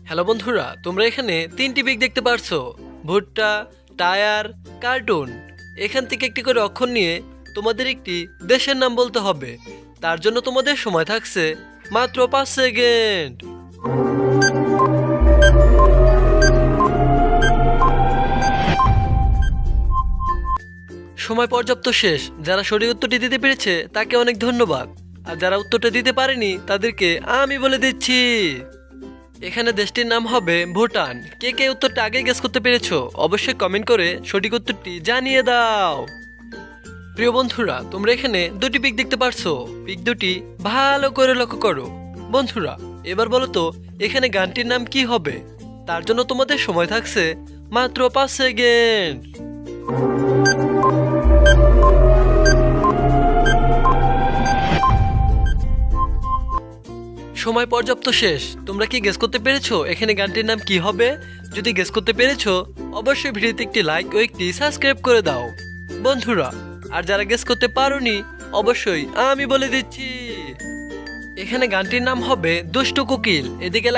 Hello বন্ধুরা, তোমরা এখানে তিনটি পিক দেখতে পারছো: ভুট্টা, টায়ার, কার্টুন। এখান থেকে একটি করে অক্ষর নিয়ে তোমাদের একটি দেশের নাম বলতে হবে। তার জন্য তোমাদের সময় থাকছে মাত্র 5 সেকেন্ড। সময় পর্যাপ্ত শেষ। যারা সঠিক উত্তরটি দিতে পেরেছে তাকে অনেক ধন্যবাদ, আর যারা উত্তরটা দিতে পারেনি তাদেরকে আমি বলে দিচ্ছি। এখানে দেশটির নাম হবে ভুটান। কে কে উত্তরটা আগে গেস করতে পেরেছো অবশ্যই কমেন্ট করে সঠিক উত্তরটি জানিয়ে দাও। প্রিয় বন্ধুরা, তোমরা এখানে দুটি পিক দেখতে পারছো। পিক দুটি ভালো করে লক্ষ্য করো। বন্ধুরা, এবার বলো তো এখানে গানটির নাম কি হবে? তার জন্য তোমাদের সময় থাকছে মাত্র 5 সেকেন্ড। সময় পর্যাপ্ত শেষ। তোমরা কি গেস করতে পেরেছো এখানে গানটির নাম কি হবে? যদি গেস করতে পেরেছো অবশ্যই ভিডিওতে একটি লাইক ও একটি সাবস্ক্রাইব করে দাও বন্ধুরা। আর যারা গেস করতে পারোনি অবশ্যই আমি বলে দিচ্ছি, এখানে গানটির নাম হবে দুষ্টু কোকিল। এদিকে